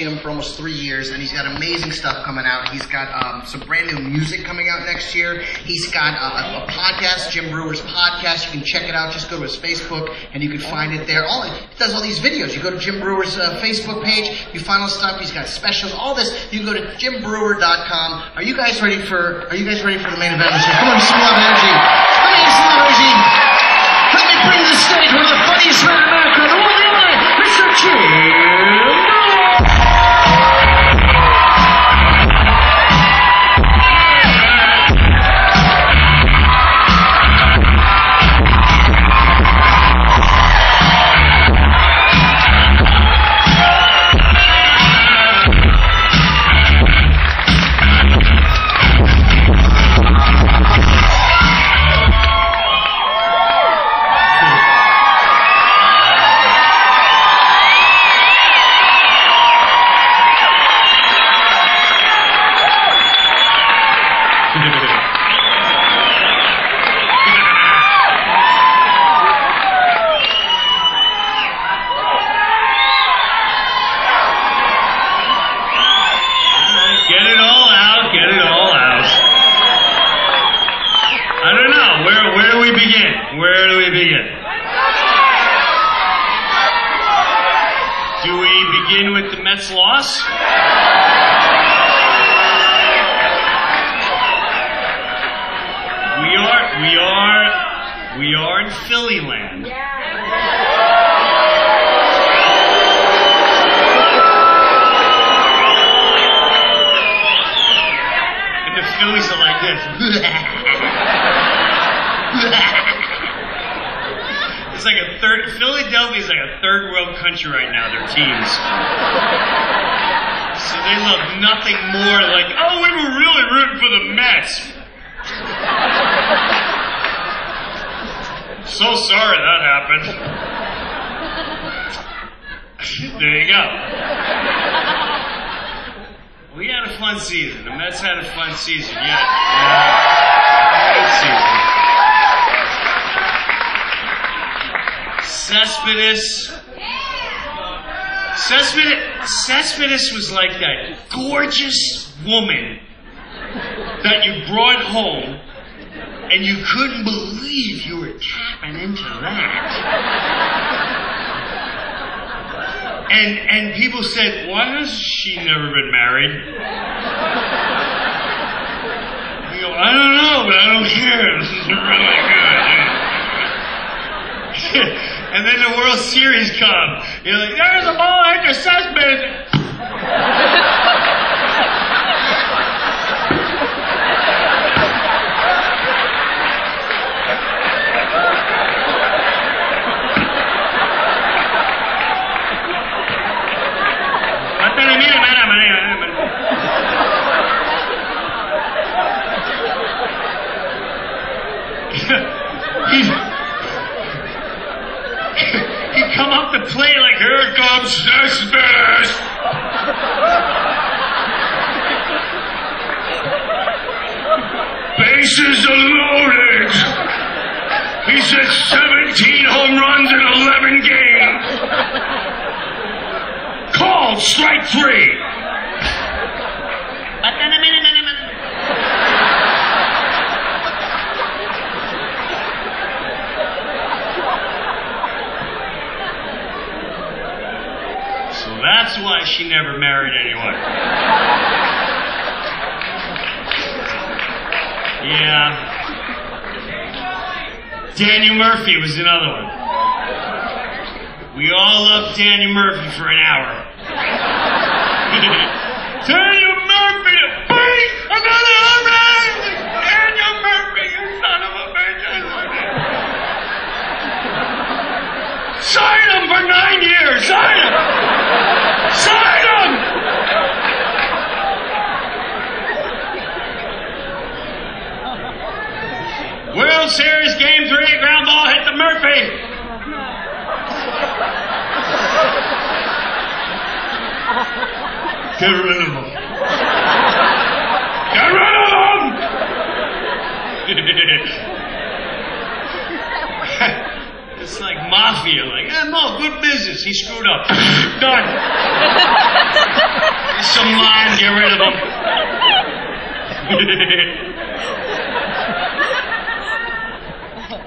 him for almost 3 years, and he's got amazing stuff coming out. He's got some brand new music coming out next year. He's got a podcast, Jim Breuer's podcast. You can check it out. Just go to his Facebook, and you can find it there. He does all these videos. You go to Jim Breuer's Facebook page. You find all the stuff. He's got specials. All this. You can go to JimBreuer.com. Are you guys ready for the main event this year? Come on, some love energy. Come on, some love energy. Let me bring the stage with the funniest man in America. The one and only Mr. Jim Breuer. Where do we begin? Do we begin with the Mets' loss? We are in Philly land. And the Phillies are like this. It's like Philadelphia's like a third world country right now, their teams. So they love nothing more like, oh, we were really rooting for the Mets. So sorry that happened. There you go. We had a fun season. The Mets had a fun season, Good season. Cespedes was like that gorgeous woman that you brought home and you couldn't believe you were tapping into that. And people said, why has she never been married? You go, I don't know, but I don't care. This is really good. And then the World Series come. You're like, there's a ball after Cespedes. He'd come up to play like, here comes Cespedes. Bases are loaded. He said 17 home runs in 11 games. Called strike 3. That's why she never married anyone. Yeah. Daniel Murphy was another one. We all loved Daniel Murphy for an hour. Daniel Murphy, beat another home run! Daniel Murphy, you son of a bitch! Sign him for 9 years! Sign him! Sign him! World Series Game 3, ground ball hit the Murphy. Get rid of him. Get rid of him! It's like mafia, like, Mo, good business. He screwed up. Done. some lime, get rid of them.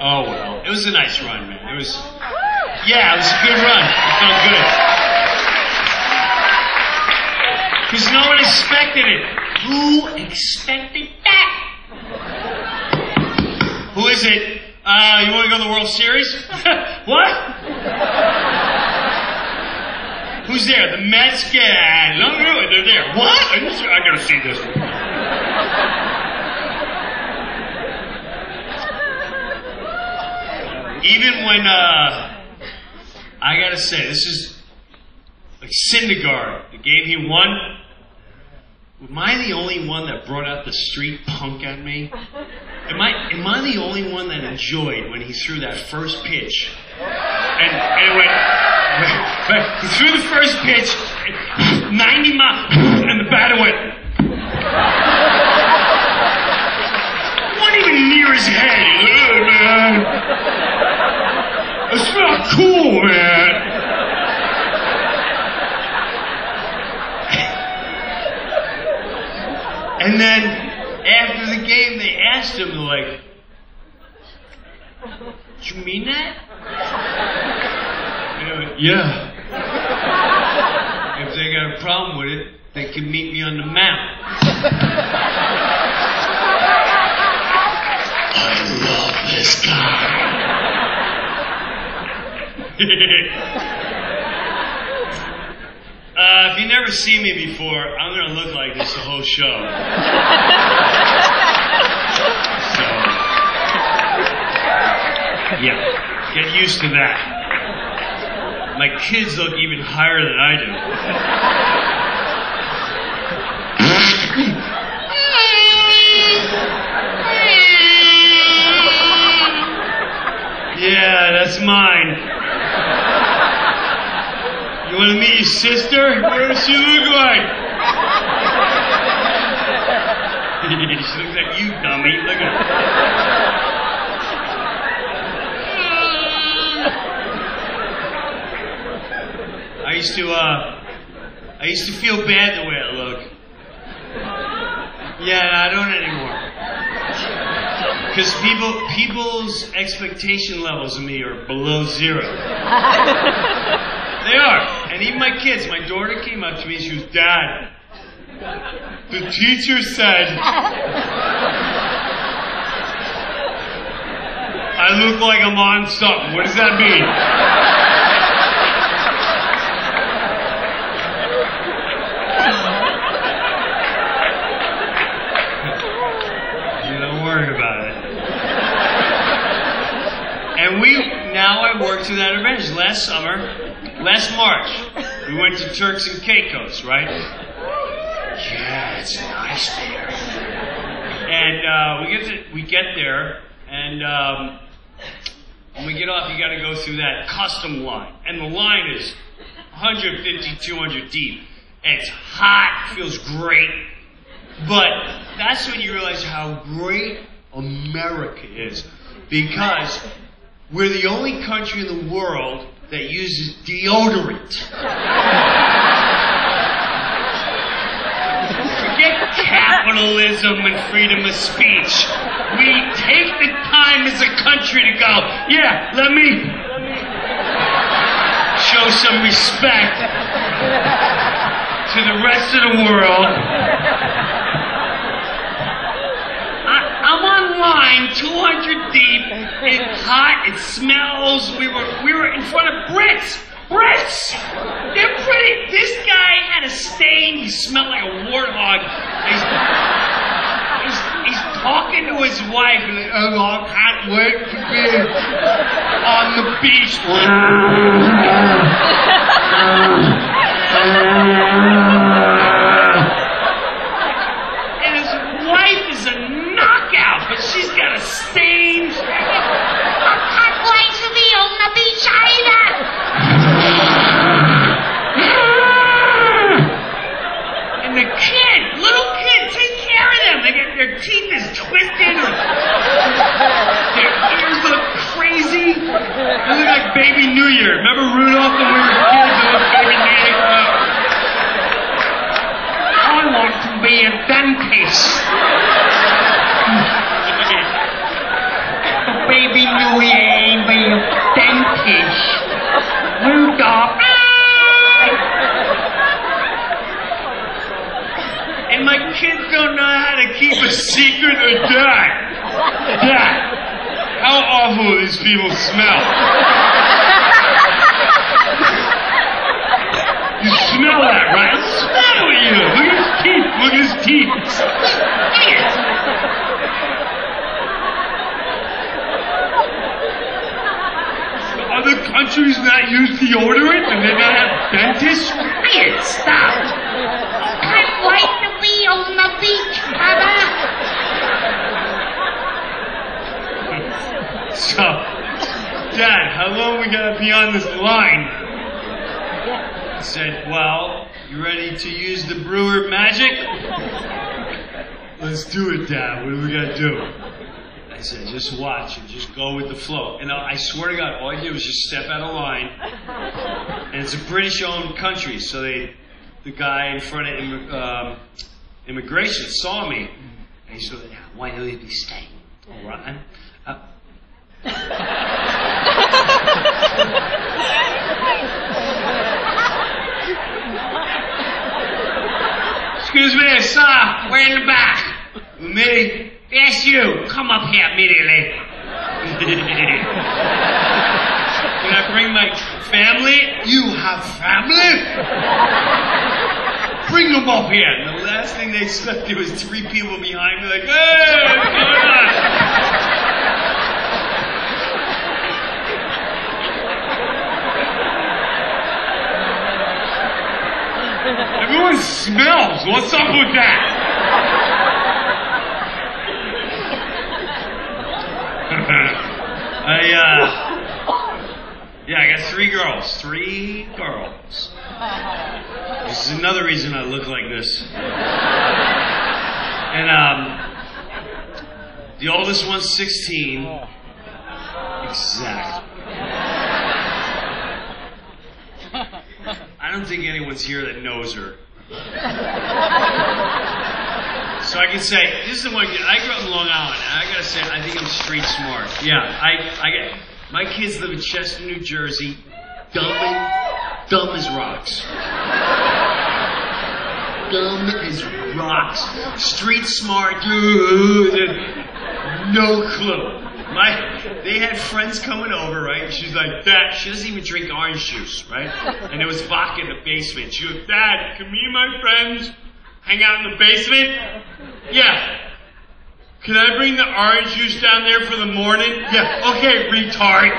Oh, well. It was a nice run, man. It was a good run. It felt good. Because no one expected it. Who expected that? Who is it? You want to go to the World Series? What? Who's there? The Mets guy. No, they're there. What? I gotta see this. Even when, I gotta say, this is like Syndergaard, the game he won. Am I the only one that brought out the street punk at me? Am I the only one that enjoyed when he threw that first pitch? And it went, he threw the first pitch, 90 miles, and the batter went. Wasn't even near his head. Oh, man. It's not cool, man. And then, after the game, they asked him, like, "You mean that?" And he went, "Yeah. If they got a problem with it, they can meet me on the mound." I love this guy. If you've never seen me before, I'm going to look like this the whole show. So, yeah, get used to that. My kids look even higher than I do. Yeah, that's mine. You want to meet your sister? What does she look like? She looks like you, dummy. Look at her. I used to feel bad the way I look. Yeah, I don't anymore. Because people's expectation levels of me are below zero. They are. And even my kids, my daughter came up to me and she goes, "Dad, the teacher said I look like I'm on something. What does that mean?" You don't worry about it. And now I work to that advantage. Last March, we went to Turks and Caicos, right? Yeah, it's nice there. And we get there, and when we get off, you got to go through that custom line, and the line is 150, 200 deep, and it's hot, feels great, but that's when you realize how great America is, because we're the only country in the world that uses deodorant. Forget capitalism and freedom of speech. We take the time as a country to go, yeah, let me show some respect to the rest of the world. I'm online, 200 deep, it's hot, it smells, we were in front of Brits! They're pretty, this guy had a stain, he smelled like a warthog, he's talking to his wife, and like, "Oh, I can't wait to be on the beach." And his wife is a knockout, but she's got a stain. "I can't wait to be on the beach either." And the little kid, take care of them. Their teeth is twisted. Their ears look crazy. They look like Baby New Year. Remember Rudolph when we were kids? It looked Baby New Year. a dentist. Baby knew he ain't be a dentist. Rudolph. And my kids don't know how to keep a secret or Dad, how awful these people smell. You smell that, right? Smell you. Look at his teeth. Look at his teeth. Other countries not use deodorant and they not have dentists? Quiet, stop. I'd like to be on the beach, Papa. So, Dad, how long we gotta be on this line? I said, well, you ready to use the Breuer magic? Let's do it, Dad. What do we gotta do? I said, just watch and just go with the flow. And I swear to God, all I did was just step out of line. And it's a British-owned country, so the guy in front of immigration saw me. And he said, why do you be staying? All right. Excuse me, sir. We're in the back. Me? Yes, you. Come up here immediately. Can I bring my family? You have family? Bring them up here. And the last thing they expected was 3 people behind me like, hey, what's going on? Everyone smells. What's up with that? I got 3 girls. 3 girls. This is another reason I look like this. And the oldest one's 16. Exactly. I don't think anyone's here that knows her. So I can say, this is the one. I grew up in Long Island, and I gotta say, I think I'm street smart. Yeah, I get. My kids live in Chester, New Jersey. Dumb as rocks. Dumb as rocks. Street smart. No clue. They had friends coming over, right? She's like, Dad, she doesn't even drink orange juice, right? And there was vodka in the basement. She goes, Dad, can me and my friends hang out in the basement? Yeah. Can I bring the orange juice down there for the morning? Yeah. Okay, retard.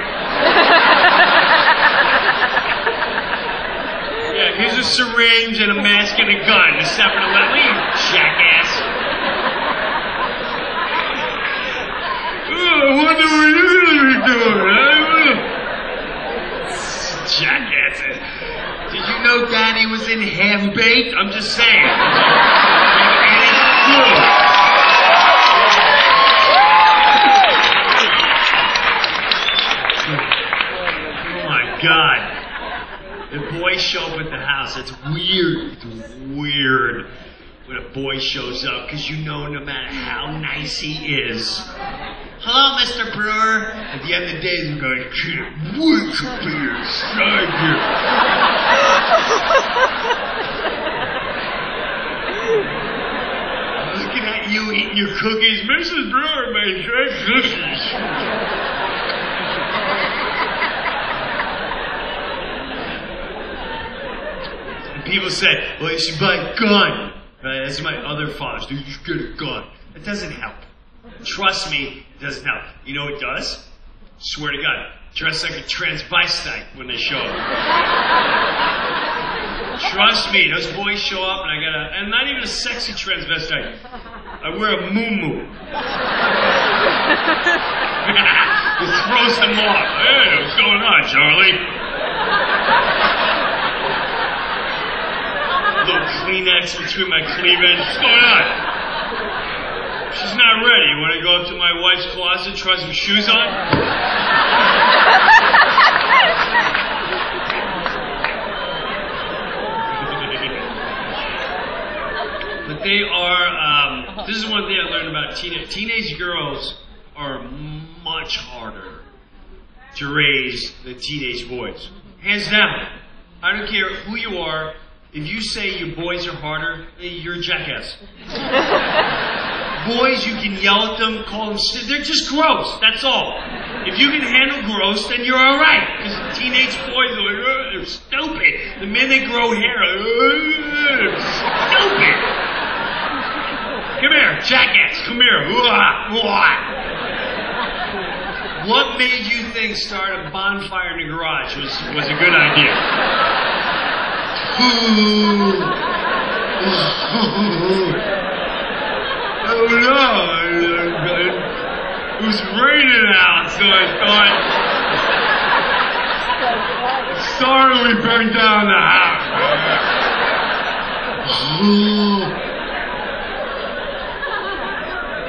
Yeah, here's a syringe and a mask and a gun. The 7-Eleven, you jackass. I wonder what you're going to be doing. Jackasses. Did you know Daddy was in Half-Baked? I'm just saying. Oh my God. The boys show up at the house. It's weird. It's weird when a boy shows up because you know no matter how nice he is. Hello, Mr. Breuer. At the end of the day, he's going, can't wait to be inside here. Looking at you eating your cookies. Mrs. Breuer made great cookies. And people say, well, you should buy a gun. Right? That's my other fathers. You should get a gun. It doesn't help. Trust me, it doesn't help. You know what it does? Swear to God, dress like a transvestite when they show up. Trust me, those boys show up and and not even a sexy transvestite. I wear a muumuu. It throws them off. Hey, what's going on, Charlie? A little Kleenex between my cleavage. What's going on? She's not ready. You want to go up to my wife's closet, try some shoes on? But they are, this is one thing I learned about teenage girls are much harder to raise than teenage boys. Hands down. I don't care who you are. If you say your boys are harder, you're a jackass. Boys, you can yell at them, call them, they're just gross, that's all. If you can handle gross, then you're alright. Because teenage boys are like, they're stupid. The minute they grow hair, they're stupid. Come here, jackass, come here. What made you think start a bonfire in the garage was a good idea? Oh no, it was raining out, so I thought, sorry we burned down the house.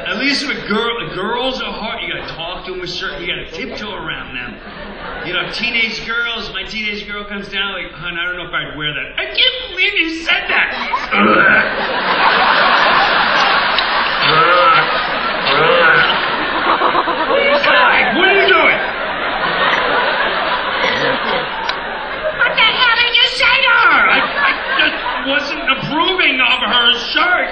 At least with girls are hard. You gotta talk to them with certain. You gotta tiptoe around them. You know, teenage girls. My teenage girl comes down like, "Hun, I don't know if I'd wear that." I can't believe you said that. What are you doing? What the hell did you say to her? I just wasn't approving of her shirt.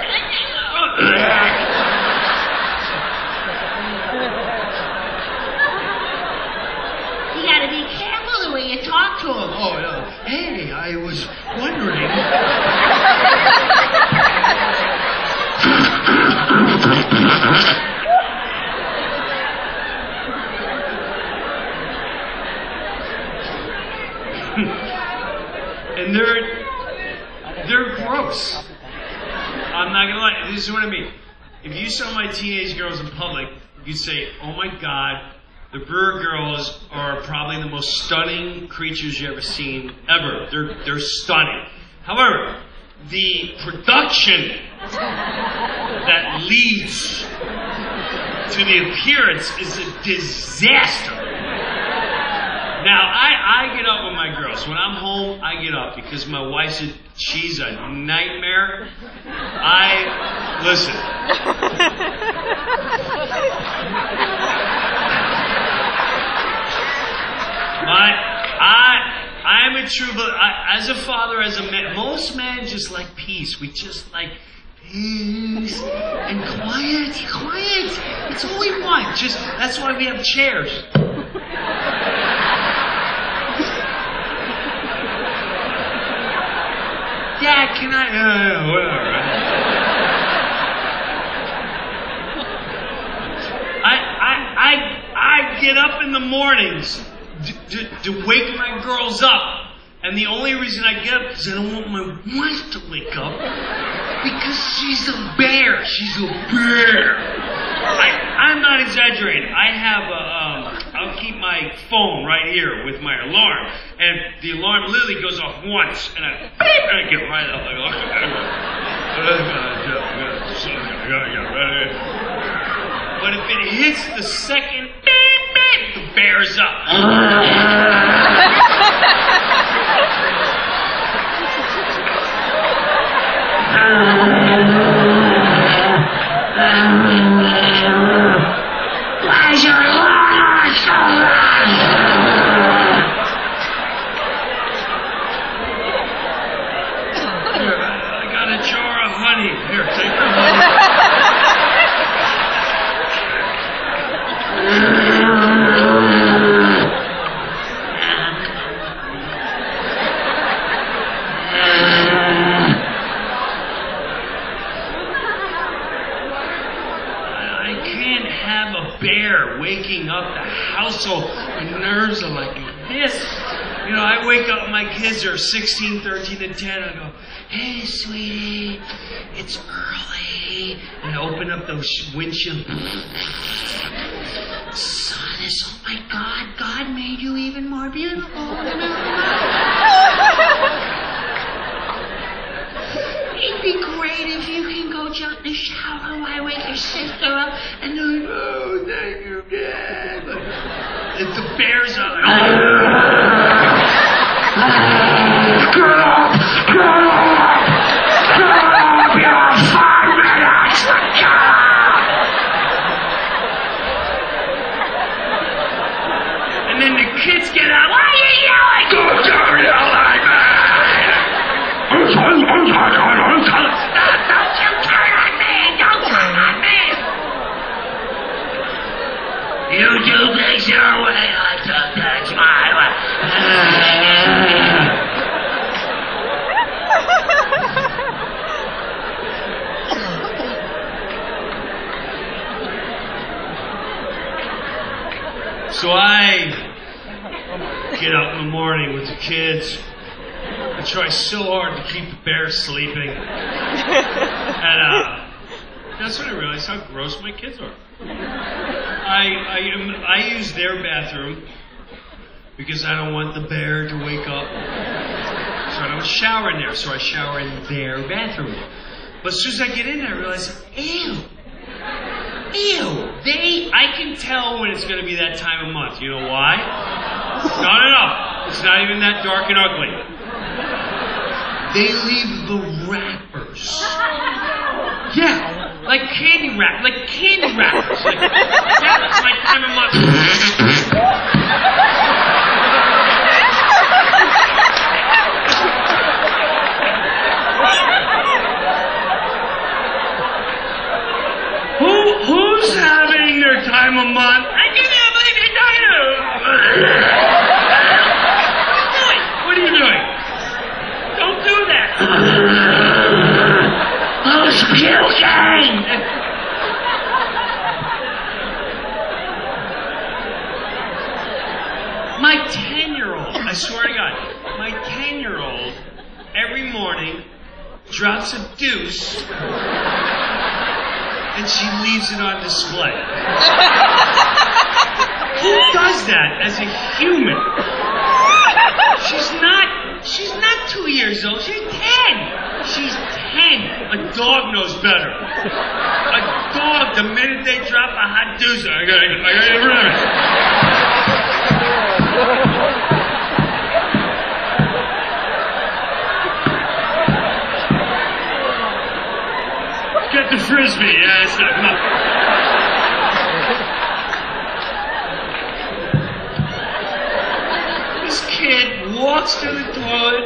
You gotta be careful the way you talk to him. Oh, hey, I was wondering. And they're gross. I'm not gonna lie. This is what I mean. If you saw my teenage girls in public, you'd say, "Oh my God, the Breuer girls are probably the most stunning creatures you've ever seen ever. They're stunning." However, the production that leads to the appearance is a disaster. Now, I get up with my girls. When I'm home, I get up because my wife said she's a nightmare. Listen. I'm a true, but as a father, as a man, most men just like peace. We just like peace and quiet. That's all we want. That's why we have chairs. Dad, can I? Whatever. I get up in the mornings to wake my girls up. And the only reason I get up is I don't want my wife to wake up. Because she's a bear. She's a bear. I'm not exaggerating. I have I'll keep my phone right here with my alarm. And the alarm literally goes off once. And I get right up. But if it hits the second, the bear's up. I got a jar of honey. Here, take the honey. I can't have a bear waking up the household. My nerves are like this. You know, I wake up, my kids are 16, 13, and 10. I go, "Hey, sweetie, it's early." And I open up those windshield. Son, oh my God, God made you even more beautiful. It'd be great if you can go jump in the shower while I wake your sister up and do, "Oh, thank you, Dad." If the bears are Get up, you're So I get up in the morning with the kids. I try so hard to keep the bear sleeping. And that's when I realized how gross my kids are. I use their bathroom because I don't want the bear to wake up. So I don't shower in there, so I shower in their bathroom. But as soon as I get in there, I realize, ew. I can tell when it's going to be that time of month. You know why? No. It's not even that dark and ugly. They leave the wrappers. Yeah, like candy wrappers. Like, yeah, that's my time of month. Who's having their time of month? I can't believe you're doing it. What are you doing? Don't do that. Who's puking? My 10-year-old, I swear to God, my 10-year-old every morning drops a deuce and she leaves it on display. Who does that as a human? She's not 2 years old, she's 10. She's 10. A dog knows better. A dog, the minute they drop a hot deuce, I gotta get rid of it. Get the frisbee. Yeah, it's not enough. This kid walks to the toilet,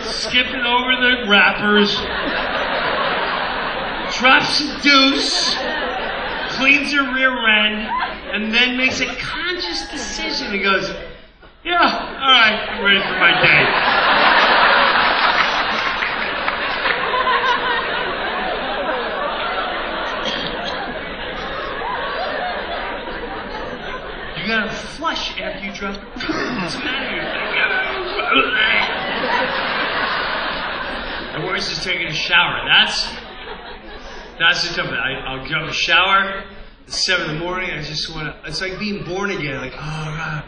skipping over the wrappers, drops a deuce, cleans her rear end, and then makes a conscious decision. He goes, yeah, all right, I'm ready for my day. You gotta flush after you drop. What's the matter? The worst is taking a shower. That's the tough thing. I'll jump a shower at 7 in the morning. I just wanna. It's like being born again. Like, oh God,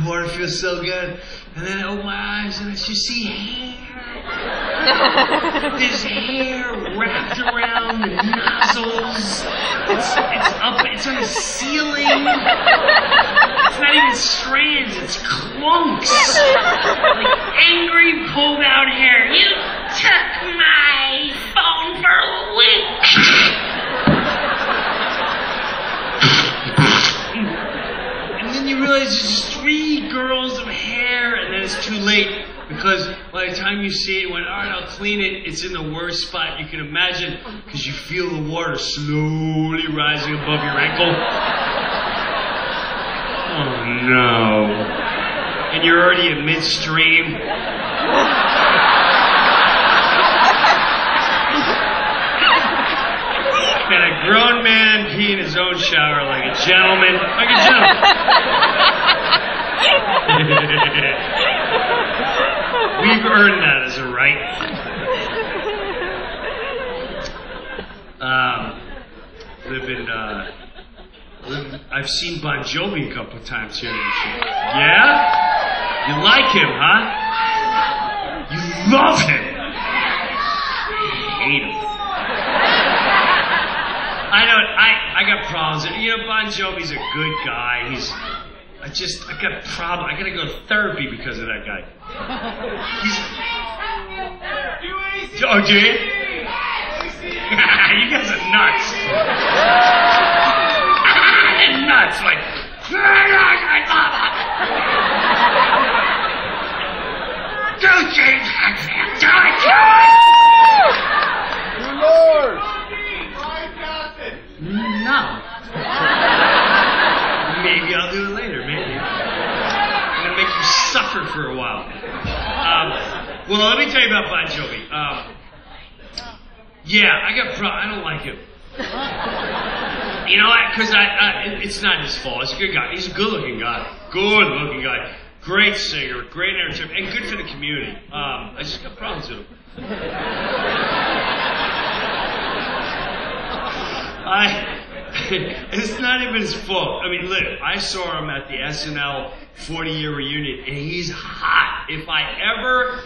water feels so good. And then I open my eyes and I just see hair. There's hair wrapped around the nozzles. It's up. It's on the ceiling. It's not even strands. It's clumps. Like angry pulled out hair. You took my phone for a week. And then you realize there's just 3 girls of hair, and then it's too late. Because by the time you see it, when, all right, I'll clean it, it's in the worst spot you can imagine because you feel the water slowly rising above your ankle. Oh, no. And you're already at midstream. And a grown man pee in his own shower like a gentleman. Like a gentleman. We've earned that as a right. I've seen Bon Jovi a couple of times here. Yeah? You like him, huh? You love him. I hate him. I got problems. You know, Bon Jovi's a good guy. I got a problem. I gotta go to therapy because of that guy. Oh, do you? You guys are nuts. They're nuts. Like, do James Hetfield. Do it, George. No. Maybe I'll do it later. Maybe. I'm gonna make you suffer for a while. Well, let me tell you about Bon Jovi. Yeah, I don't like him. You know what? Because it's not his fault. He's a good guy. He's a good-looking guy. Good-looking guy. Great singer, great entertainer, and good for the community. I just got problems with him. It's not even his fault. I mean, look, I saw him at the SNL 40-year reunion, and he's hot. If I ever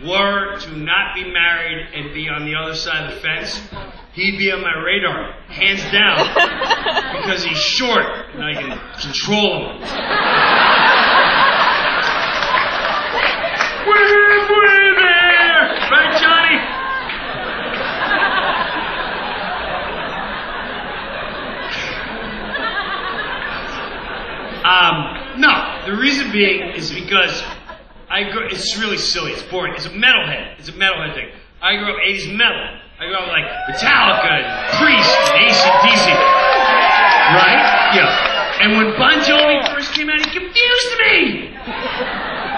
were to not be married and be on the other side of the fence, he'd be on my radar, hands down, because he's short, and I can control him. We're there! Right, Johnny? No, the reason being is because it's really silly, it's boring, it's a metalhead thing. I grew up 80s metal. I grew up like Metallica and Priest and AC/DC. Right? Yeah. And when Bon Jovi first came out, he confused me!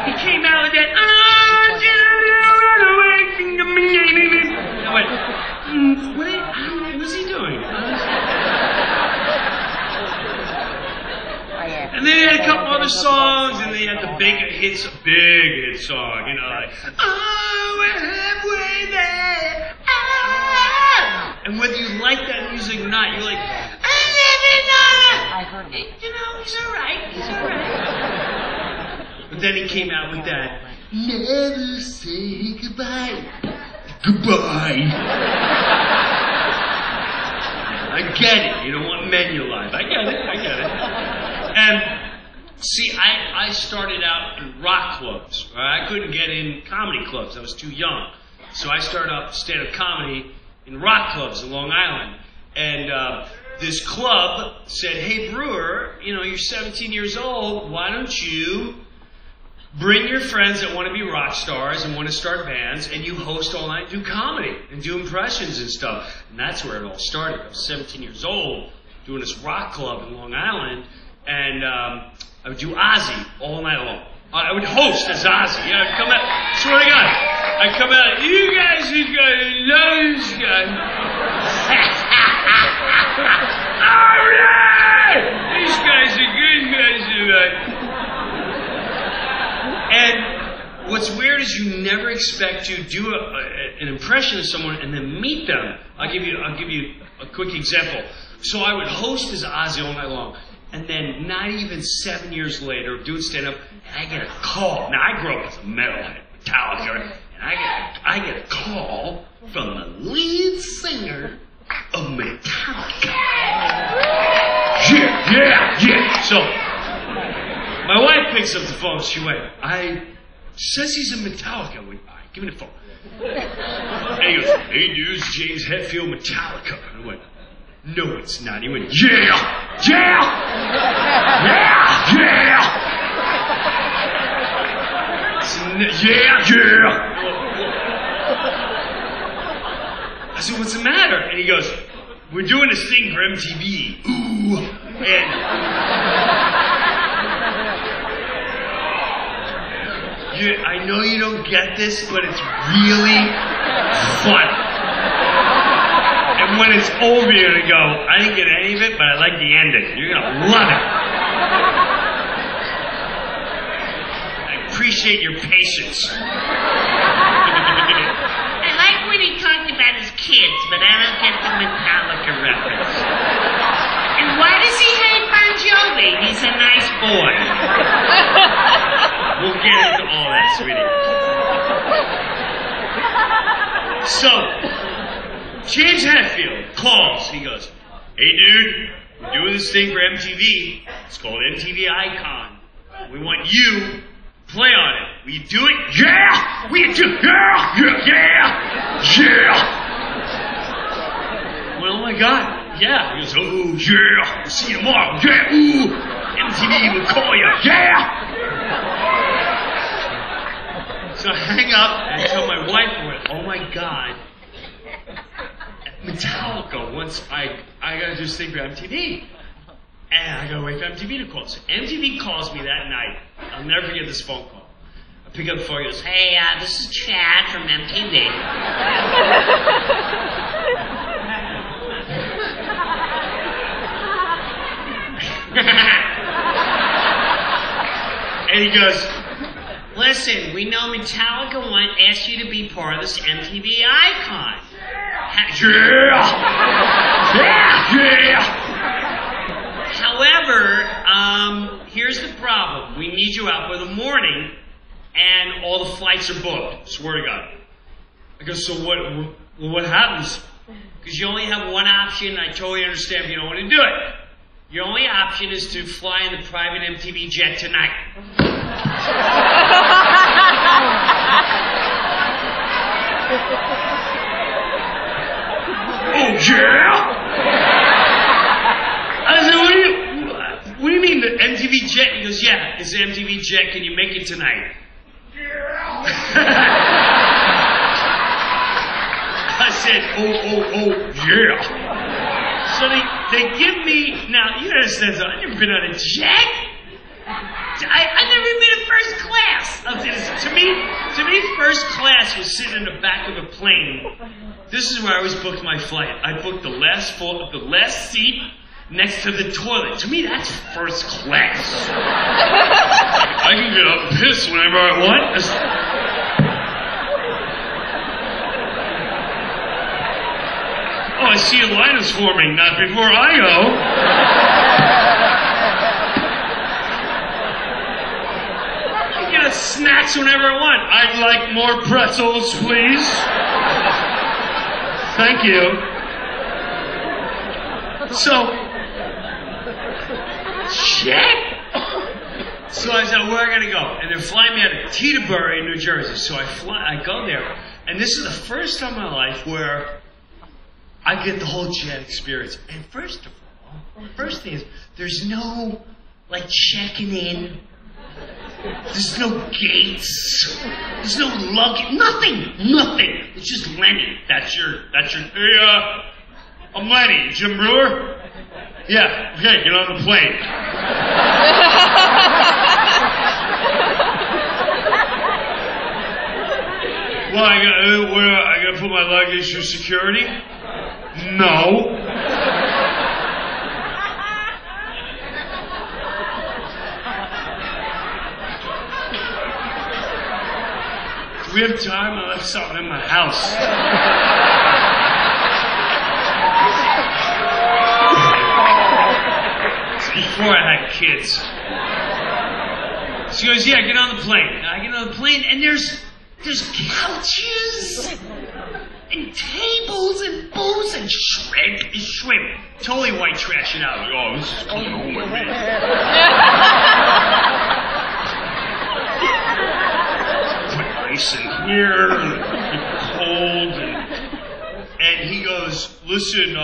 He came out with that, I went, what's he doing? And then he had a couple other songs, and they had the big hit song, you know, like, oh, we're halfway there. Ah! And whether you like that music or not, you're like, I heard it. You know, he's alright. But then he came out with that, never say goodbye. Goodbye. I get it. You don't want men in your life. I get it. And see, I started out in rock clubs. Right? I couldn't get in comedy clubs. I was too young. So I started up stand-up comedy in rock clubs in Long Island. And this club said, hey, Breuer, you know, you're 17 years old. Why don't you bring your friends that want to be rock stars and want to start bands, and you host all night, do comedy, and do impressions and stuff. And that's where it all started. I was 17 years old, doing this rock club in Long Island, and I would do Ozzy all night long. I would host as Ozzy. Yeah, I'd come out, swear to God, I'd come out, you guys are gonna love this guy. All right! These guys are good guys. And what's weird is you never expect to do an impression of someone and then meet them. I'll give you a quick example. So I would host as Ozzy all night long, and then not even 7 years later, doing stand-up, and I get a call. Now I grew up as a metalhead, Metallica, and I get a call from the lead singer of Metallica. Yeah. So my wife picks up the phone. She went, says he's in Metallica. I went, all right, give me the phone. And he goes, hey, dude, it's James Hetfield, Metallica. And I went, no, it's not. He went, yeah. I said, what's the matter? And he goes, we're doing this thing for MTV. Ooh. And I know you don't get this, but it's really fun. And when it's over, you're going to go, I didn't get any of it, but I like the ending. You're going to love it. I appreciate your patience. I like when he talked about his kids, but I don't get the Metallica reference. And why does he hate Bon Jovi? He's a nice boy. We'll get into all that, sweetie. So, James Hetfield calls. He goes, hey, dude, we're doing this thing for MTV. It's called MTV Icon. We want you to play on it. Will you do it? Yeah! Will you do it? Yeah! Well, oh, my God. Yeah. He goes, oh, yeah. We'll see you tomorrow. Yeah. Ooh. MTV will call you. Yeah! So I hang up and I tell my wife, oh, my God. Metallica, once I gotta do this thing for MTV. And I gotta wait for MTV to call. So MTV calls me that night. I'll never forget this phone call. I pick up the phone, he goes, hey, this is Chad from MTV. he goes, Listen, we know Metallica asked you to be part of this MTV icon. yeah. However, here's the problem. We need you out by the morning, and all the flights are booked. Swear to God. I go, so what happens? Because you only have one option. I totally understand if you don't want to do it. Your only option is to fly in the private MTV jet tonight. Oh, yeah? I said, what do you mean, the MTV jet? He goes, yeah, it's the MTV jet. Can you make it tonight? I said, oh, yeah. So they give me, now, you understand, so I've never been on a jet. I've never been in first class. To me, first class was sitting in the back of a plane. This is where I always booked my flight. I booked the last seat next to the toilet. To me, that's first class. I can get up and piss whenever I want. Oh, I see a line is forming. Not before I go. I get snacks whenever I want. I'd like more pretzels, please. Thank you. So, shit. So I said, where I gotta go? And they're flying me out of Teterboro in New Jersey. So I go there, and this is the first time in my life where I get the whole jet experience. And first of all, first thing is, there's no, checking in. There's no gates. There's no luggage. Nothing. It's just Lenny. That's your, hey, I'm Lenny. Jim Breuer? Yeah, okay, get on the plane. Well, I gotta put my luggage through security? No. Do we have time? I left something in my house. It's before I had kids. She goes, yeah, get on the plane. I get on the plane, and there's couches and tables and booze and shrimp. Totally white trashing out. Like, oh, this is coming home with me. Put ice in here, and cold, and he goes, listen,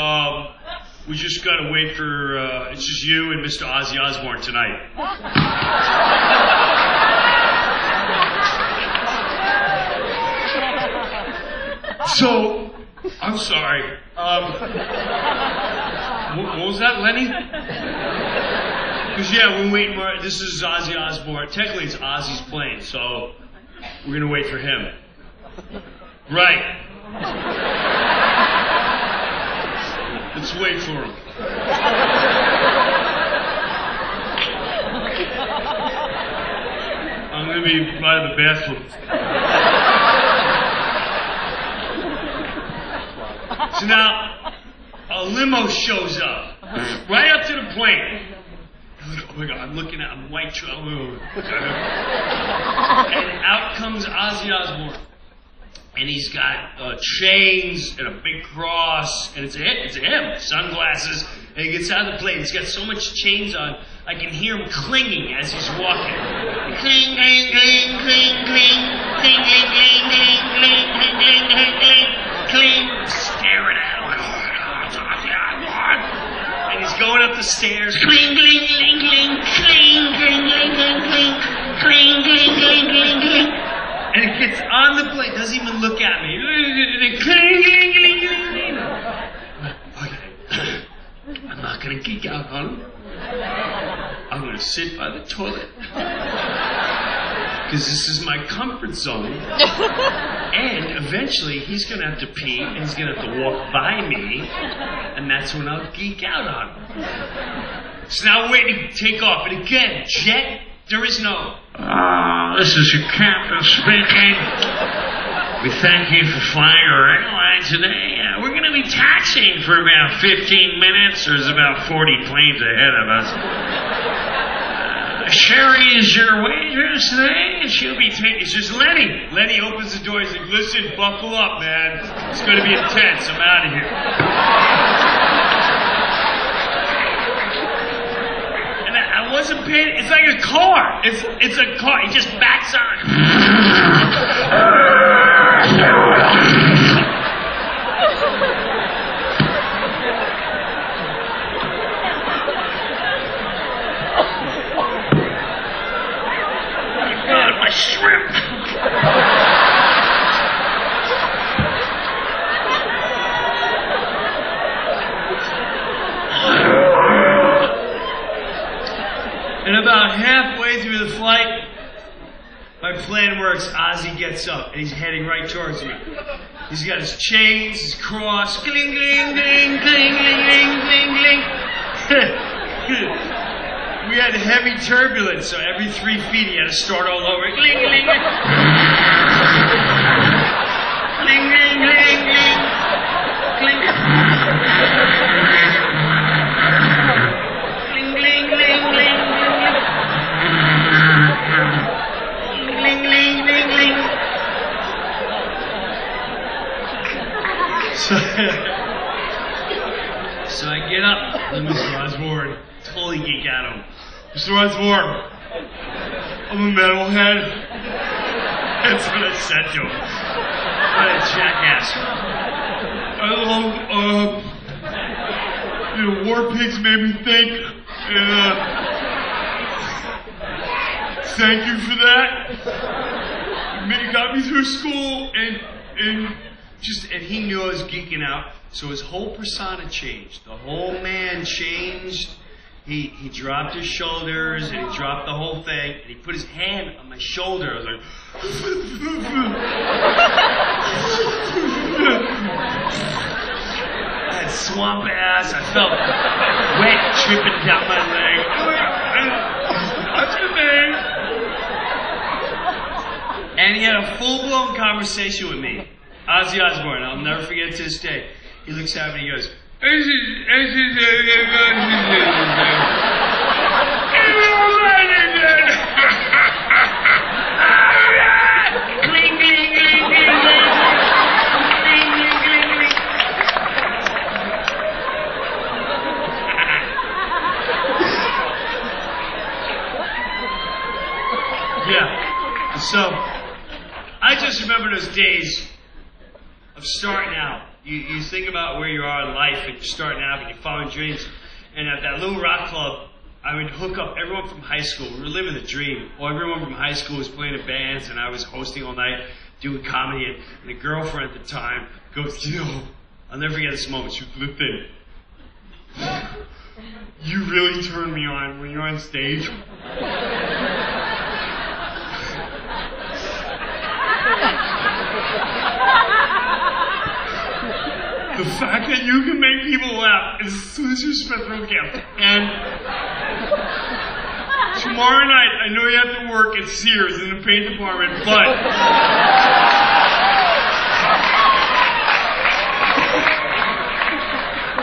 we just gotta wait for, it's just you and Mr. Ozzy Osbourne tonight. So, I'm sorry. What was that, Lenny? Because, yeah, we're waiting for, this is Ozzy Osbourne. Technically, it's Ozzy's plane, so we're going to wait for him. Right. Let's wait for him. I'm going to be by the bathroom. So now, a limo shows up, right up to the plane. Oh my God, I'm white travel. And out comes Ozzy Osbourne. And he's got chains and a big cross, and it's him, sunglasses, and he gets out of the plane. He's got so much chains on, I can hear him clinging as he's walking. Cling, cling, cling, cling, cling, cling, cling, cling, cling, cling, cling, cling, cling, cling, staring at him. And he's going up the stairs. Cling, cling, cling, cling, cling, cling, cling, cling, cling, cling, cling, cling, cling, cling. And it gets on the plane, doesn't even look at me. Cling, cling, cling, cling, cling. Okay. I'm not going to geek out on him. I'm going to sit by the toilet. Because this is my comfort zone. And eventually he's going to have to pee, and he's going to have to walk by me, and that's when I'll geek out on him. So now we're waiting to take off. And again, jet There is no, this is your captain speaking. We thank you for flying our airline today. We're going to be taxiing for about 15 minutes. There's about 40 planes ahead of us. Sherry is your waitress today, and she'll be taking... It's just Lenny. Lenny opens the door. He's like, listen, buckle up, man. It's going to be intense. I'm out of here. And I wasn't paying... It's like a car. It's a car. He just backs on. My shrimp. And about halfway through the flight, my plan works. Ozzy gets up and he's heading right towards me. He's got his chains, his cross, gling, gling, gling, gling, gling, gling, gling. We had heavy turbulence, so every 3 feet he had to start all over. Gling, gling, gling. Gling, gling, gling, gling. Gling. Gling, gling, gling, gling. Gling, gling, gling, gling. So I get up, and Mr. Osborne, totally geek out on him. Mr. Osborne, I'm a metalhead. That's what I said to him. What a jackass. War Pigs made me think, and thank you for that. You got me through school, and he knew I was geeking out, so his whole persona changed. The whole man changed. He dropped his shoulders, and he dropped the whole thing, and he put his hand on my shoulder. I was like... I had swamp ass. I felt wet dripping down my leg. What's your name? And he had a full-blown conversation with me. Ozzy Osbourne, I'll never forget it to this day. He looks at me and he goes... Yeah. So, I just remember those days of starting out. You think about where you are in life, and you're starting out, and you're following dreams. And at that little rock club, I would hook up everyone from high school. We were living the dream. Well, everyone from high school was playing in bands, and I was hosting all night, doing comedy. And a girlfriend at the time goes, I'll never forget this moment. She was the thing. You really turn me on when you're on stage. The fact that you can make people laugh is such a special gift. And tomorrow night, I know you have to work at Sears in the paint department, but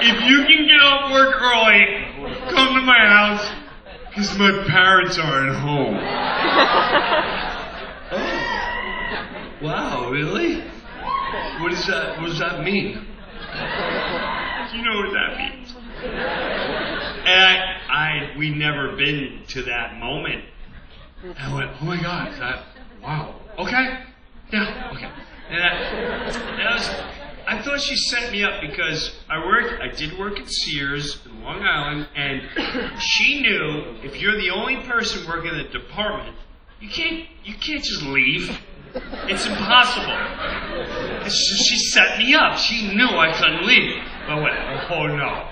if you can get off work early, come to my house, because my parents aren't home. Oh. Wow, really? What does that mean? You know what that means. And we never been to that moment. And I went, oh my God, wow, okay, yeah, okay. And I thought she set me up because I did work at Sears in Long Island, and she knew if you're the only person working in the department, you can't just leave. It's impossible. She set me up. She knew I couldn't leave. But I went, oh no.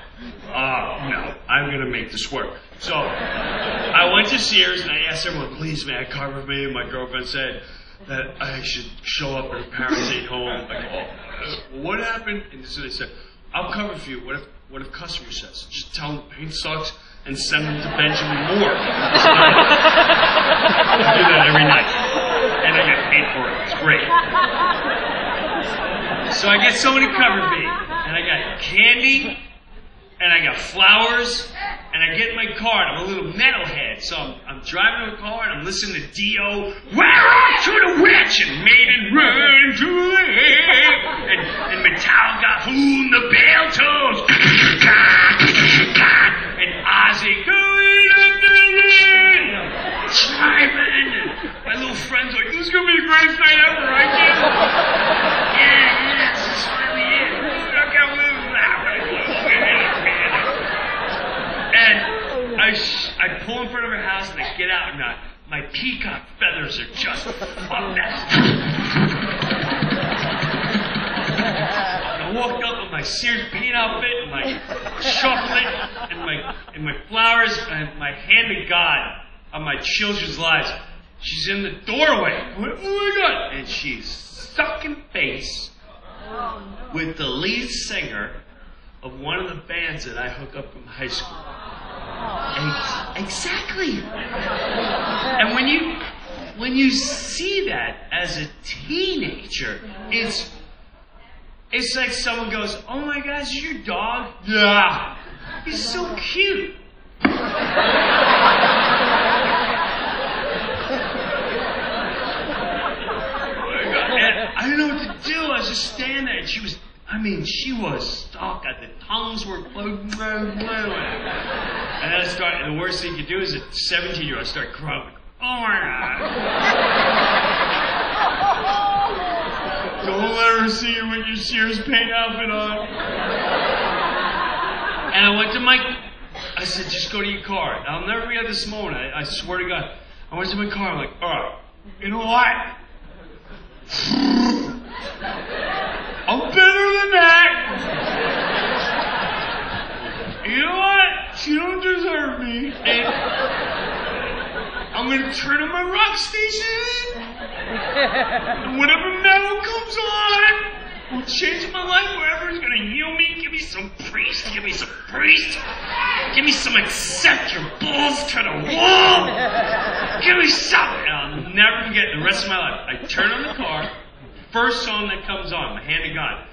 No, I'm going to make this work. So I went to Sears and I asked everyone, please, man, cover me. And my girlfriend said that I should show up and her parents ain't home. Like, what happened? And so they said, I'll cover for you. What if customer says? Just tell them the paint sucks and send them to Benjamin Moore. I do that every night. And I get paid for it. It's great. So I get someone to cover me. And I got candy, and I got flowers, and I get in my car, and I'm a little metalhead. So I'm driving my car, and I'm listening to Dio, "We're off to the witch," and Maiden, "Run to the head," and Metallica, "Whom the bell tolls," and Ozzy, "Going under the rain," chiming, and my little friend's like, "This is going to be the greatest night ever, right, kid?" Yeah, this really is. Look how we And I pull in front of her house and I get out and my peacock feathers are just fucked up. I walked up with my Sears paint outfit and my chocolate and my flowers and my hand to God on my children's lives. She's in the doorway. I went, "Oh my God!" And she's sucking face with the lead singer of one of the bands that I hook up from high school. Exactly. And when you see that as a teenager, it's like someone goes, "Oh my gosh, is your dog?" "Yeah. He's so cute." And I didn't know what to do. I was just standing there, and she was stuck. The tongues were floating. And then and the worst thing you do is a 17-year-old start crying. "Oh my God. Don't let her see you with your Sears paint outfit on." And I went to I said, "Just go to your car." And I'll never forget this moment. I swear to God. I went to my car. I'm like, "All right, you know what? I'm better than that. You know what? She don't deserve me. And I'm going to turn on my rock station. And whatever metal comes on will change my life. Wherever is going to heal me. Give me some priest. Give me some priest. Give me some accept your balls to the wall. Give me something." And I'll never forget the rest of my life. I turn on the car. First song that comes on, my hand to God.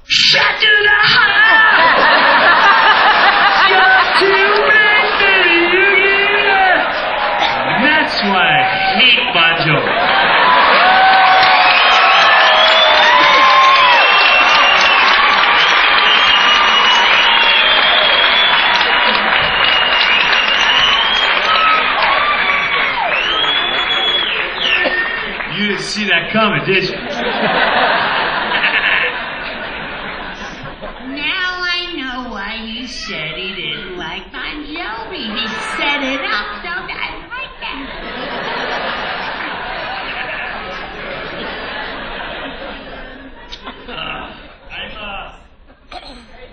"Shut to the heart! Shut to the And that's why I hate Bon Jovi. You didn't see that coming, did you? Now I know why you said he didn't like Bon Jovi. He set it up, don't I like that?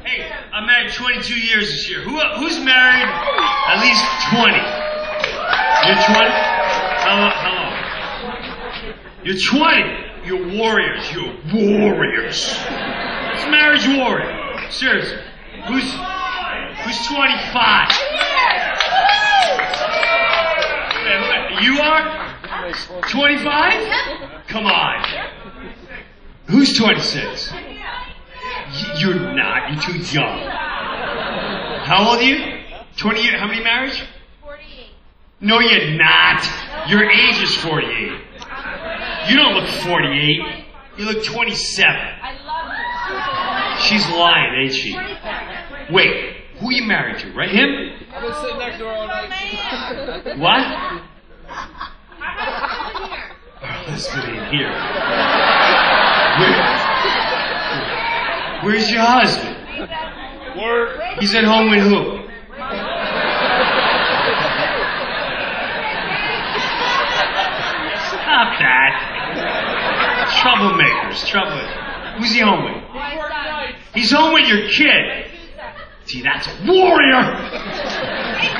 Hey, I'm married 22 years this year. Who's married at least 20? You're 20? How long? You're 20. You're warriors. You're warriors. It's marriage warrior. Seriously. Who's 25? You are? 25? Come on. Who's 26? You're not. You're too young. How old are you? 20 years. How many marriages? 48. No, you're not. Your age is 48. You don't look 48. You look 27. I love you. She's lying, ain't she? Wait, who are you married to? Right, him? I've been sitting next to her all night. What? Our Husband husband in here. ain't here. Where's your husband? Work. He's at home with who? Stop that. Troublemakers. Who's he home with? He's home with your kid. See, that's a warrior.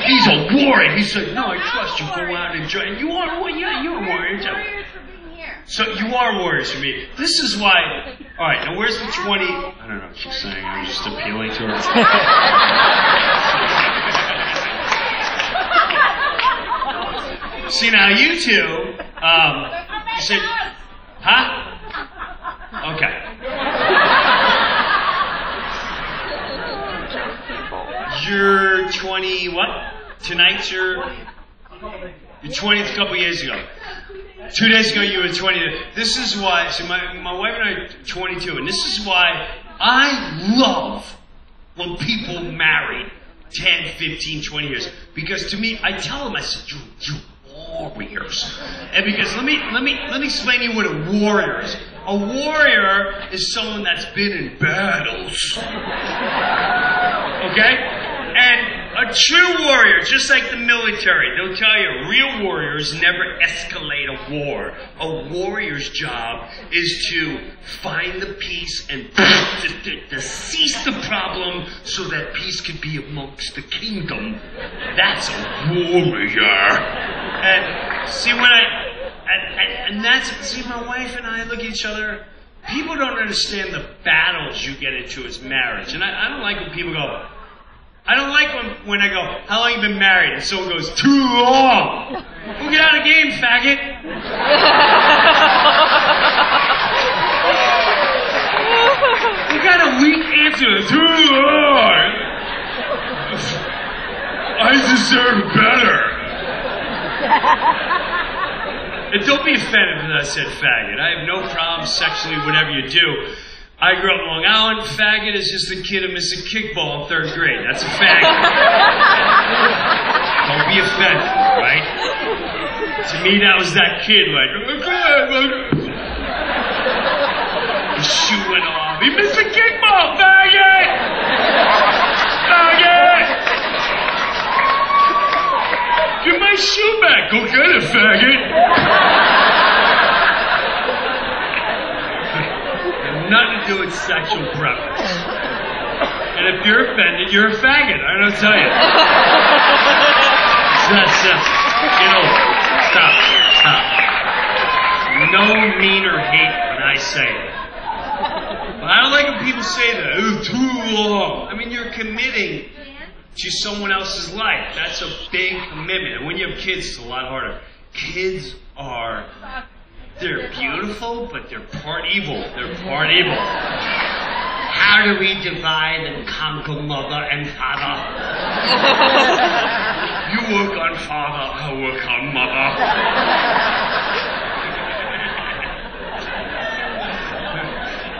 He's a warrior. He said, "No, I trust you. Go out and enjoy." And you are a warrior. Yeah, you're a warrior too. Warriors for being here. So you are warriors for me. This is why. All right, now where's the 20? I don't know what she's saying. I'm just appealing to her. See, now you two, you said, huh? Okay. You're 20, what? Tonight's your 20th a couple years ago. 2 days ago you were 20. This is why, see, my wife and I are 22, and this is why I love when people marry 10, 15, 20 years. Because to me, I tell them, I said, you warriors. And because let me explain to you what a warrior is. A warrior is someone that's been in battles. Okay? And a true warrior, just like the military, they'll tell you real warriors never escalate a war. A warrior's job is to find the peace and to cease the problem so that peace can be amongst the kingdom. That's a warrior. And see, see, my wife and I look at each other. People don't understand the battles you get into as marriage. And I don't like when people go, I don't like when I go, how long you been married? And someone goes, too long. Well, get out of the game, faggot. You got a weak answer. Too long. I deserve better. And don't be offended that I said faggot. I have no problem sexually, whatever you do. I grew up in Long Island. Faggot is just a kid who missed a kickball in 3rd grade. That's a faggot. Don't be offended, right? To me, that was that kid, like, his shoe went off. He missed a kickball, faggot! Faggot! Get my shoe back. Go get it, faggot. Nothing to do with sexual preference. And if you're offended, you're a faggot. I don't tell you. It's that simple. Stop. No mean or hate when I say it. But I don't like when people say that. It's too long. I mean, you're committing to someone else's life. That's a big commitment. And when you have kids, it's a lot harder. Kids are... They're beautiful, but they're part evil. They're part evil. How do we divide and conquer mother and father? You work on father, I work on mother.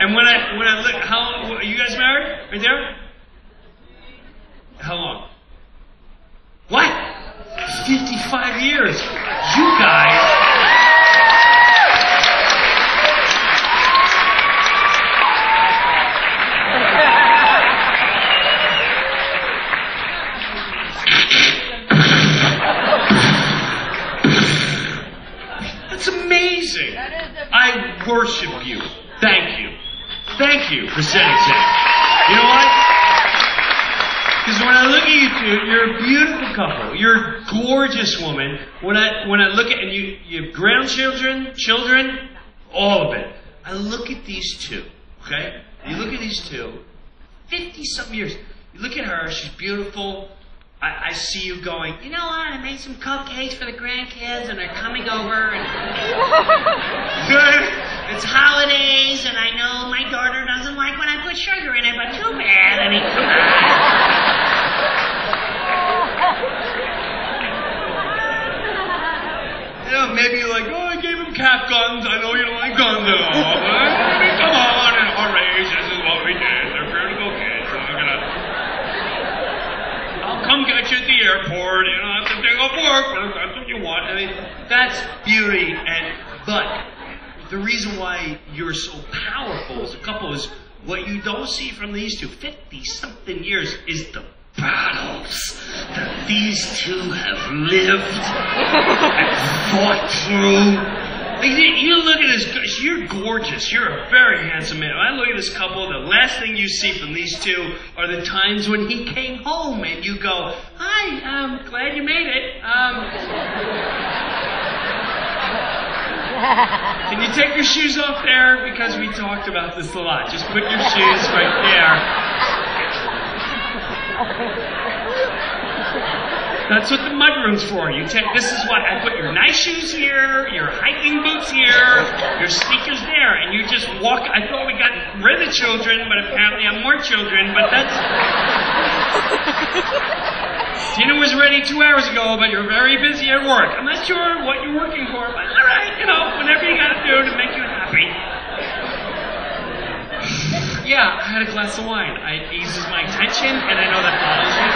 And when I look, how are you guys married? Right there? How long? What? 55 years. You guys. I worship you. Thank you. Thank you for saying that. You know what? Because when I look at you two, you're a beautiful couple. You're a gorgeous woman. When I look at, and you have grandchildren, children, all of it. I look at these two, okay? You look at these two, 50-something years. You look at her, she's beautiful. I see you going, you know what, I made some cupcakes for the grandkids and they're coming over and it's holidays and I know my daughter doesn't like when I put sugar in it, but too bad. I mean, you know, maybe you're like, oh, I gave him cap guns. I know you don't like guns at all. But I mean, come on, in our age, this is what we did. They're beautiful kids. So I'll come get you at the airport. You don't have to take off work, but if that's what you want. I mean, that's beauty. But the reason why you're so powerful as a couple is what you don't see from these two, 50-something years, is the battles that these two have lived and fought through. You look at this, you're gorgeous, you're a very handsome man. When I look at this couple, the last thing you see from these two are the times when he came home and you go, hi, glad you made it. Can you take your shoes off there? Because we talked about this a lot. Just put your shoes right there. That's what the mudroom's for. This is what I put your nice shoes here, your hiking boots here, your sneakers there, and you just walk. I thought we got rid of the children, but apparently I'm more children. But that's. Dinner was ready 2 hours ago, but you're very busy at work. I'm not sure what you're working for, but all right, whatever you got to do to make you happy. Yeah, I had a glass of wine. It eases my tension, and I know that bothers you.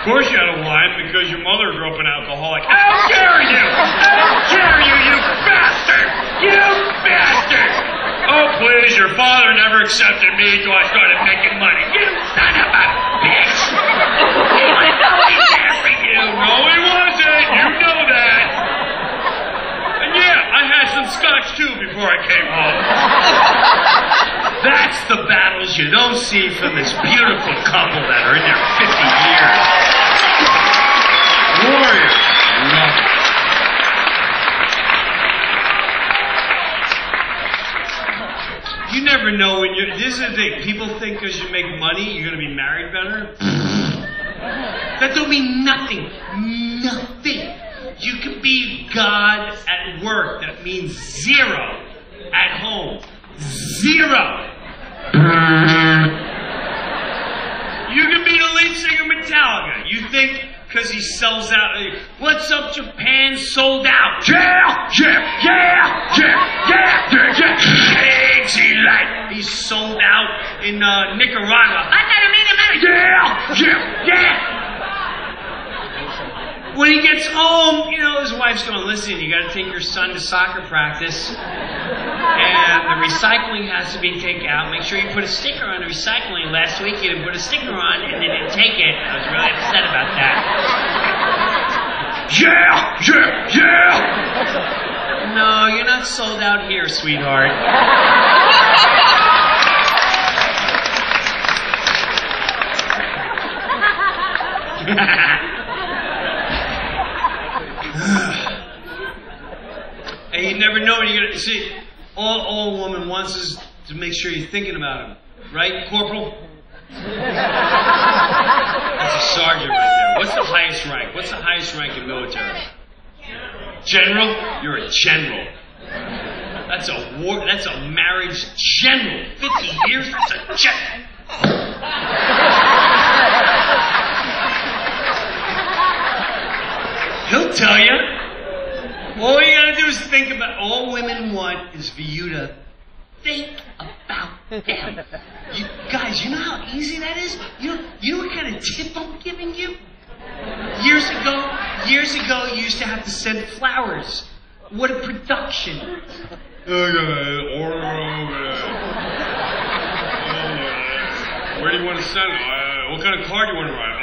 Of course you had a wine because your mother grew up an alcoholic. How dare you! How dare you, you bastard! You bastard! Oh, please, your father never accepted me until I started making money. You son of a bitch! He was always there for you. No, he wasn't. You know that. And yeah, I had some scotch too before I came home. That's the battles you don't see from this beautiful couple that are in their 50 years. Warriors. Love it. You never know when you're... This is the thing. People think because you make money, you're going to be married better. That don't mean nothing. Nothing. You can be God at work. That means zero at home. Zero. You can be the lead singer of Metallica. You think because he sells out. What's up, Japan? Sold out. Yeah, yeah, yeah, yeah, yeah, yeah, yeah. Easy life. He's sold out in Nicaragua. I gotta meet him at yeah, yeah, yeah. When he gets home, his wife's going, listen, you got to take your son to soccer practice, and the recycling has to be taken out. Make sure you put a sticker on the recycling. Last week you didn't put a sticker on, and they didn't take it. I was really upset about that. Yeah, yeah, yeah! No, you're not sold out here, sweetheart. And you never know when you're going to... See, all a woman wants is to make sure you're thinking about him. Right, Corporal? That's a sergeant right there. What's the highest rank? What's the highest rank in military? General? You're a general. That's a war... That's a marriage general. 50 years? That's a general. He'll tell you. All you gotta do is think about. All women want is for you to think about them. You guys, you know how easy that is? You know what kind of tip I'm giving you? Years ago, you used to have to send flowers. What a production. Where do you want to send it? What kind of card do you want to write?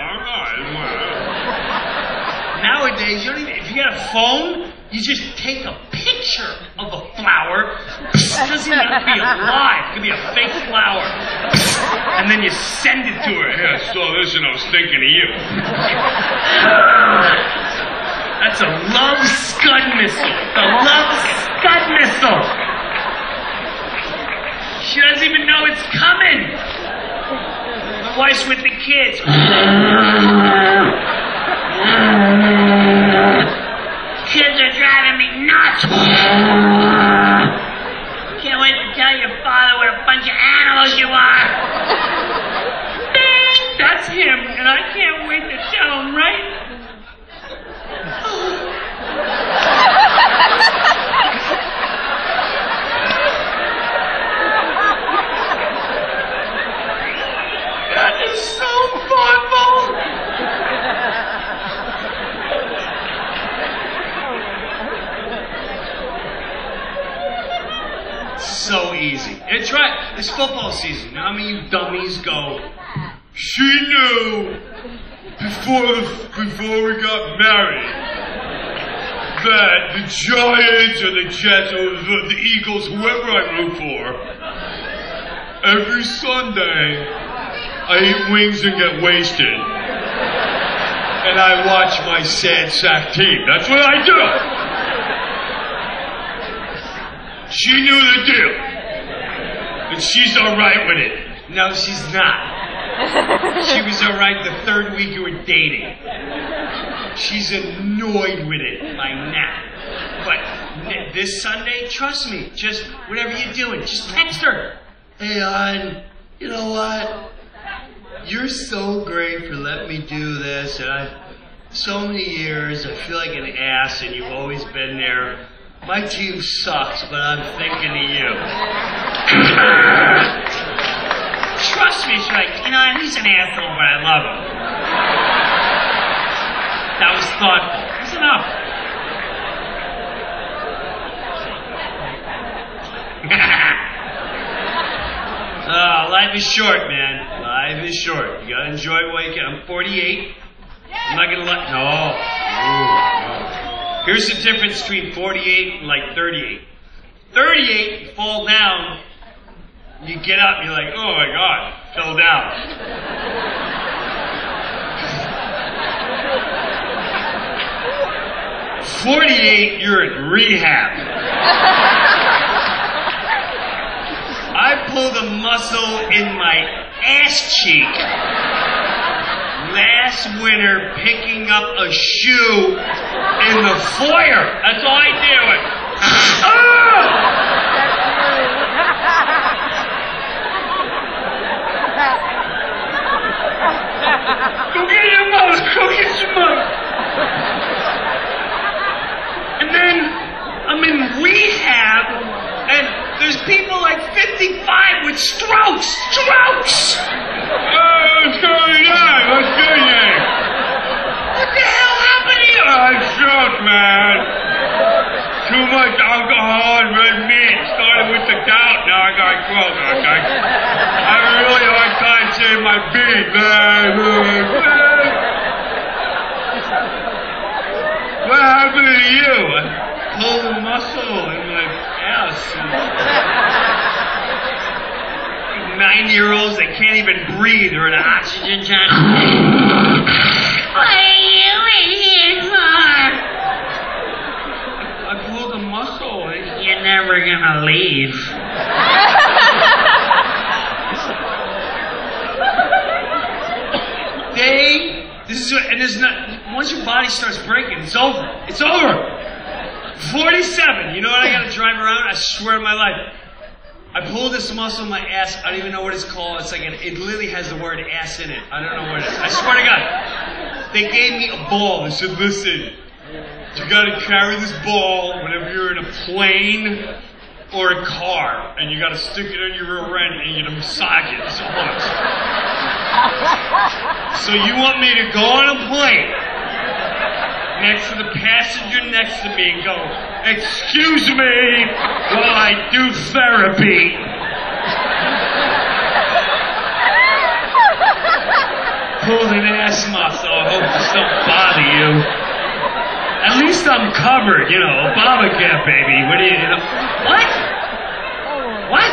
Nowadays, you don't even, if you got a phone, you just take a picture of a flower. It doesn't even have to be alive. It could be a fake flower. And then you send it to her. Hey, I saw this and I was thinking of you. That's a love scud missile. The love scud missile. She doesn't even know it's coming. My wife's with the kids. Kids are driving me nuts. Can't wait to tell your father what a bunch of animals you are. Bing! That's him, and I can't wait to tell him, right? That is so thoughtful. So easy. And try it. It's football season. How many of you dummies go, she knew before we got married that the Giants or the Jets or the Eagles, whoever I root for, every Sunday I eat wings and get wasted. And I watch my sad sack team. That's what I do. She knew the deal. And she's alright with it. No, she's not. She was alright the third week you were dating. She's annoyed with it by now. But this Sunday, trust me, just whatever you're doing, just text her. Hey, hon, you know what? You're so great for letting me do this, and so many years, I feel like an ass, and you've always been there. My team sucks, but I'm thinking of you. Trust me, she's like, you know, he's an asshole, but I love him. That was thoughtful. That's enough. Life is short, man. Life is short. You gotta enjoy it while you can. I'm 48. I'm not gonna let... No. Here's the difference between 48 and like 38. 38, you fall down, you get up, you're like, oh my God, fell down. 48, you're in rehab. I pulled a muscle in my ass cheek last winter picking up a shoe in the foyer. That's all I did. Go get your mother. Go get your mother. And then I'm in rehab, and there's people like 55 with strokes. Strokes! What's going on? What's your name? What the hell happened to you? I'm stroke, man. Too much alcohol and red meat. Started with the gout, now I got close. I have a really hard time saying my beat, man. What happened to you? I pulled a muscle in my ass. 9-year-olds that can't even breathe or an oxygen tank. What are you in here for? I pulled a muscle. You're never gonna leave. And there's not, once your body starts breaking, it's over. It's over. 47, you know what I gotta drive around? I swear to my life. I pulled this muscle in my ass. I don't even know what it's called. It's like it literally has the word ass in it. I don't know what it is. I swear to God. They gave me a ball. They said, listen, you gotta carry this ball whenever you're in a plane or a car, and you gotta stick it on your rear end and you gotta massage it so much. So you want me to go on a plane next to the passenger next to me and go, excuse me while I do therapy. Pulled an ass muscle. I hope this don't bother you. At least I'm covered, you know, Obamacare, baby. What do you know? What? What?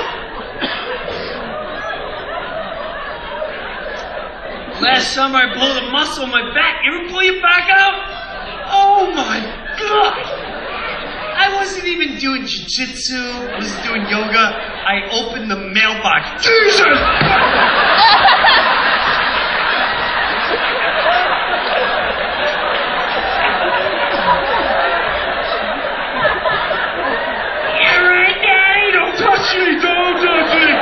Last summer I pulled a muscle in my back. You ever pull your back out? Oh my God! I wasn't even doing jiu-jitsu. I wasn't doing yoga. I opened the mailbox. Jesus! You're right, Daddy. Don't touch me! Don't touch me!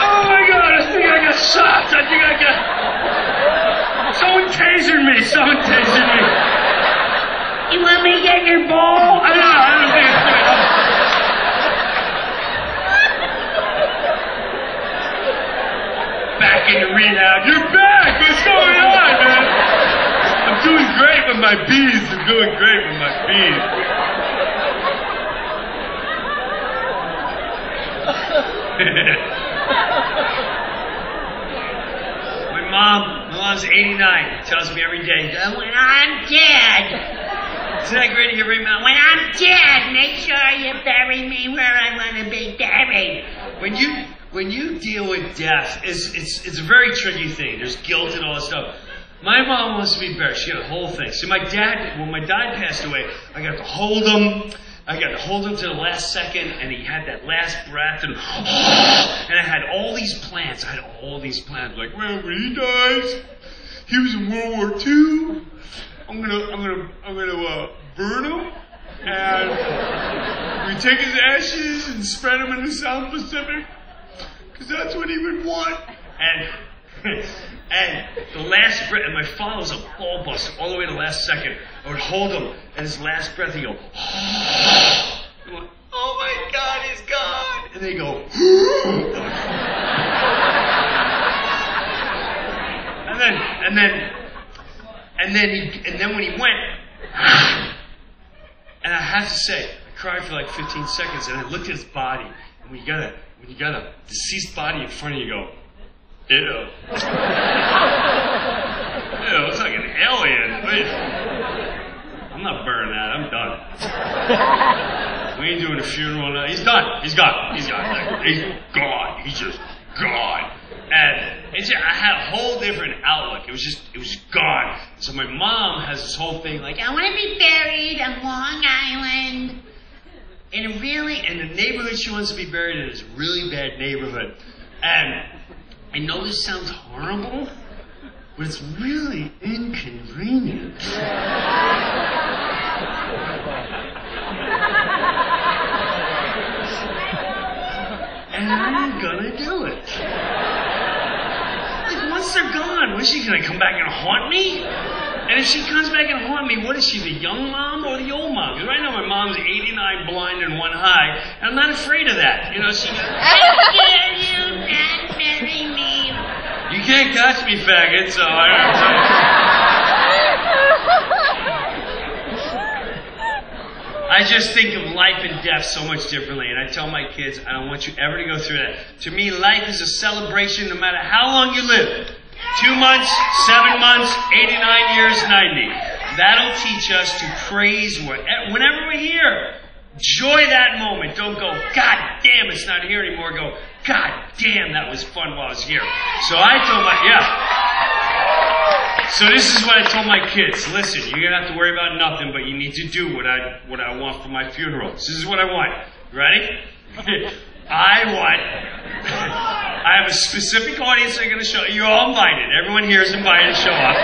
Oh my God! I think I got shot. I think I got... Someone tasered me! Someone tasered me! You want me to get your ball? I don't think it's good. Back in the rehab. You're back! What's going on, man? I'm doing great with my bees. I'm doing great with my bees. My mom's 89. Tells me every day, When I'm dead, isn't that great to hear mom? when I'm dead, make sure you bury me where I want to be buried. When you deal with death, it's a very tricky thing. There's guilt and all that stuff. My mom wants to be buried. She had a whole thing. So when my dad passed away, I got to hold him, I got to hold him to the last second, and he had that last breath, and I had all these plans. Like, well, when he dies, he was in World War II. I'm gonna burn him, and we take his ashes and spread them in the South Pacific, because that's what he would want. And the last breath, and my father was a ball buster all the way to the last second. I would hold him, and his last breath, he'd go, I'm like, oh my God, he's gone. And they go, and then when he went, and I have to say, I cried for like 15 seconds, and I looked at his body, and when you got a deceased body in front of you, go, ew. Ew, it's like an alien. I'm not burning that. I'm done. We ain't doing a funeral now. He's done. He's gone. He's gone. He's gone. He's just gone. And I had a whole different outlook. It was just gone. So my mom has this whole thing like, I want to be buried on Long Island. And the neighborhood she wants to be buried in is a really bad neighborhood. And I know this sounds horrible, but it's really inconvenient. And I'm gonna do it. Like, once they're gone, what is she gonna come back and haunt me? And if she comes back and haunt me, what is she, the young mom or the old mom? Because right now my mom's 89 blind and 1 high, and I'm not afraid of that. You know, she goes, How dare you not bury me? you can't catch me, faggot, so I don't know. I just think of life and death so much differently, and I tell my kids, I don't want you ever to go through that. To me, life is a celebration no matter how long you live. 2 months, 7 months, 89 years, 90. That'll teach us to praise whenever we're here. Enjoy that moment. Don't go, God damn, it's not here anymore. Go, God damn, that was fun while I was here. So I told So this is what I told my kids. Listen, you're going to have to worry about nothing, but you need to do what I want for my funeral. This is what I want. You ready? I have a specific audience I'm going to show. You're all invited. Everyone here is invited to show up.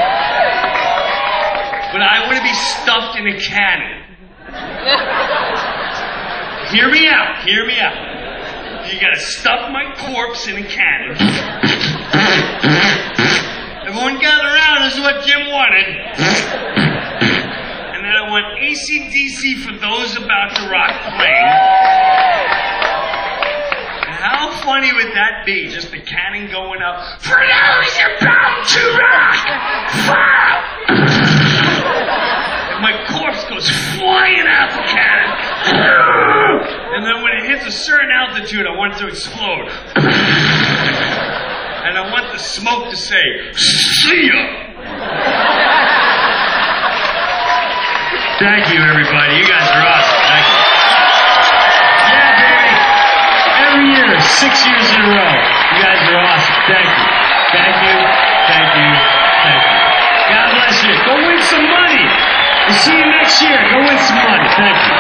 But I want to be stuffed in a cannon. Hear me out. Hear me out. You got to stuff my corpse in a cannon. Everyone gather around. This is what Jim wanted. And then I want AC/DC for those about to rock playing. How funny would that be? Just the cannon going up. For those about to rock! And my corpse goes flying out the cannon. And then when it hits a certain altitude, I want it to explode. And I want the smoke to say, see ya! Thank you, everybody. You guys are awesome. Thank you. Yeah, baby. Every year, 6 years in a row. You guys are awesome. Thank you. Thank you. Thank you. Thank you. God bless you. Go win some money. We'll see you next year. Go win some money. Thank you.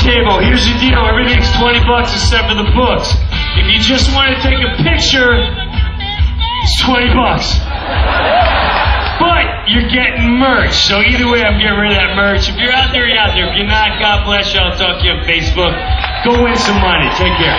Table. Here's the deal. Everything's $20 except for the books. If you just want to take a picture, it's $20. But you're getting merch. So either way, I'm getting rid of that merch. If you're out there, you're out there. If you're not, God bless you. I'll talk to you on Facebook. Go win some money. Take care.